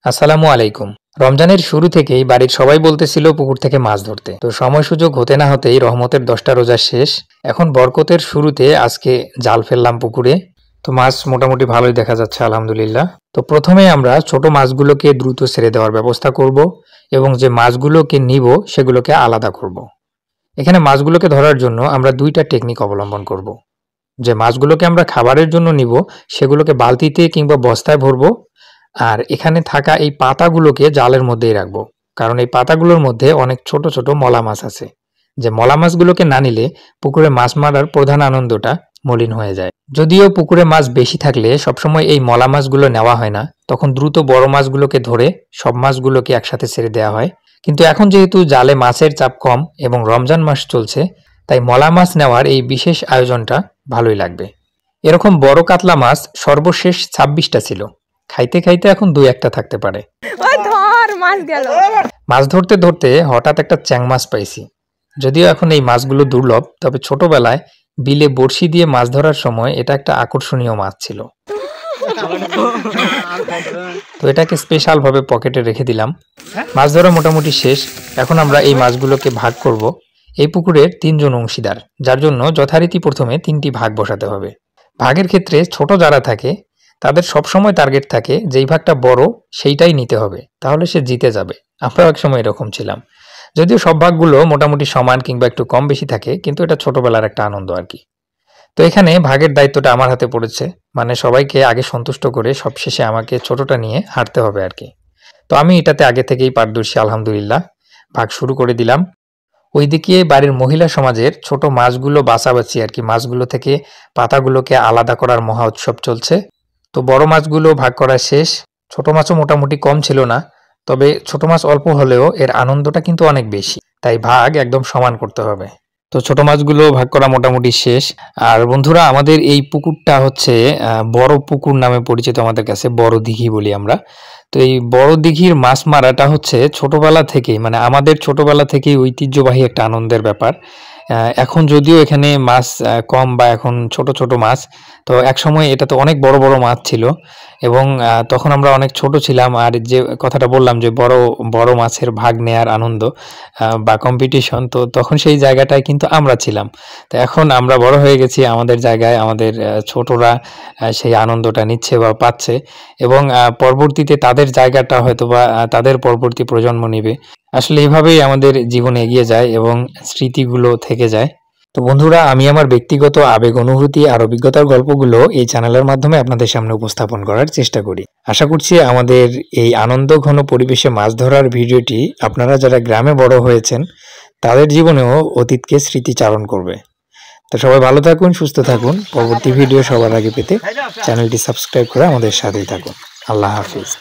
আসসালামু আলাইকুম। রমজানের শুরু থেকেই বাড়ির সবাই বলতেছিল পুকুর থেকে মাছ ধরতে। তো সময় সুযোগ হতে না হতেই রহমতের 10টা রোজা শেষ। এখন বরকতের শুরুতে আজকে জাল ফেললাম পুকুরে। তো মাছ মোটামুটি ভালোই দেখা যাচ্ছে আলহামদুলিল্লাহ। তো প্রথমে আমরা ছোট মাছগুলোকে দ্রুত ছেড়ে দেওয়ার ব্যবস্থা করব এবং যে মাছগুলোকে নিব সেগুলোকে আলাদা করব। এখানে মাছগুলোকে ধরার জন্য আমরা 2টা টেকনিক অবলম্বন করব। যে মাছগুলোকে আমরা খাবারের জন্য নিব সেগুলোকে বালতিতে কিংবা বস্তায় ভরবো, আর এখানে থাকা এই পাতাগুলোকে জালের মধ্যেই রাখবো, কারণ এই পাতাগুলোর মধ্যে অনেক ছোট ছোট মলা মাছ আছে। যে মলা মাছগুলোকে না নিলে পুকুরে মাছ মারার প্রধান আনন্দটা মলিন হয়ে যায়। যদিও পুকুরে মাছ বেশি থাকলে সবসময় এই মলা মাছগুলো নেওয়া হয় না, তখন দ্রুত বড় মাছগুলোকে ধরে সব মাছগুলোকে একসাথে ছেড়ে দেওয়া হয়। কিন্তু এখন যেহেতু জালে মাছের চাপ কম এবং রমজান মাস চলছে, তাই মলা মাছ নেওয়ার এই বিশেষ আয়োজনটা ভালোই লাগবে। এরকম বড় কাতলা মাছ সর্বশেষ 26টা ছিল। খাইতে খাইতে এখন 2-1টা থাকতে পারে। মাছ ধরতে ধরতে হঠাৎ একটা চ্যাং মাছ পাইছি। যদিও এখন এই মাছগুলো দুর্লভ, তবে ছোটবেলায় বিলে বড়শি দিয়ে মাছ ধরার সময় এটা একটা আকর্ষণীয় মাছ ছিল। তো এটাকে স্পেশাল ভাবে পকেটে রেখে দিলাম। মাছ ধরা মোটামুটি শেষ। এখন আমরা এই মাছগুলোকে ভাগ করব। এই পুকুরের 3 জন অংশীদার, যার জন্য যথারীতি প্রথমে 3টি ভাগ বসাতে হবে। ভাগের ক্ষেত্রে ছোট যারা থাকে তাদের সবসময় টার্গেট থাকে যেই ভাগটা বড় সেইটাই নিতে হবে, তাহলে সে জিতে যাবে। আমরাও একসময় এরকম ছিলাম। যদিও সব ভাগগুলো মোটামুটি সমান কিংবা একটু কম বেশি থাকে, কিন্তু এটা ছোটবেলার একটা আনন্দ আর কি। তো এখানে ভাগের দায়িত্বটা আমার হাতে পড়েছে, মানে সবাইকে আগে সন্তুষ্ট করে সবশেষে আমাকে ছোটটা নিয়ে হাঁটতে হবে আর কি। তো আমি এটাতে আগে থেকেই পারদর্শী আলহামদুলিল্লাহ। ভাগ শুরু করে দিলাম। ওইদিকে বাড়ির মহিলা সমাজের ছোট মাছগুলো বাছাবাছি আর কি, মাছগুলো থেকে পাতাগুলোকে আলাদা করার মহা উৎসব চলছে। তো বড় মাছগুলো ভাগ করা শেষ। ছোট মাছও মোটামুটি কম ছিল না, তবে ছোট মাছ অল্প হলেও এর আনন্দটা কিন্তু অনেক বেশি, তাই ভাগ একদম সমান করতে হবে। তো ছোট মাছগুলো ভাগ করা মোটামুটি শেষ। আর বন্ধুরা, আমাদের এই পুকুরটা হচ্ছে বড় পুকুর নামে পরিচিত আমাদের কাছে, বড় দিঘি বলি আমরা। তো এই বড় দিঘির মাছ মারাটা হচ্ছে ছোটবেলা থেকেই, মানে আমাদের ছোটবেলা থেকেই ঐতিহ্যবাহী একটা আনন্দের ব্যাপার। এখন যদিও এখানে মাছ কম বা এখন ছোট ছোট মাছ, তো একসময় এটা তো অনেক বড় বড় মাছ ছিল এবং তখন আমরা অনেক ছোট ছিলাম। আর যে কথাটা বললাম যে বড় বড় মাছের ভাগ নেয়ার আনন্দ বা কম্পিটিশন, তো তখন সেই জায়গাটায় কিন্তু আমরা ছিলাম। তো এখন আমরা বড় হয়ে গেছি, আমাদের জায়গায় আমাদের ছোটরা সেই আনন্দটা নিচ্ছে বা পাচ্ছে এবং পরবর্তীতে তাদের জায়গাটা হয়তো বা তাদের পরবর্তী প্রজন্ম নেবে। আসলে এভাবেই আমাদের জীবন এগিয়ে যায় এবং স্মৃতিগুলো থেকে যায়। তো বন্ধুরা, আমি আমার ব্যক্তিগত আবেগ, অনুভূতি আর অভিজ্ঞতার গল্পগুলো এই চ্যানেলের মাধ্যমে আপনাদের সামনে উপস্থাপন করার চেষ্টা করি। আশা করছি আমাদের এই আনন্দ ঘন পরিবেশে মাছ ধরার ভিডিওটি আপনারা যারা গ্রামে বড় হয়েছেন তাদের জীবনেও অতীতকে স্মৃতিচারণ করবে। তো সবাই ভালো থাকুন, সুস্থ থাকুন। পরবর্তী ভিডিও সবার আগে পেতে চ্যানেলটি সাবস্ক্রাইব করে আমাদের সাথেই থাকুন। আল্লাহ হাফিজ।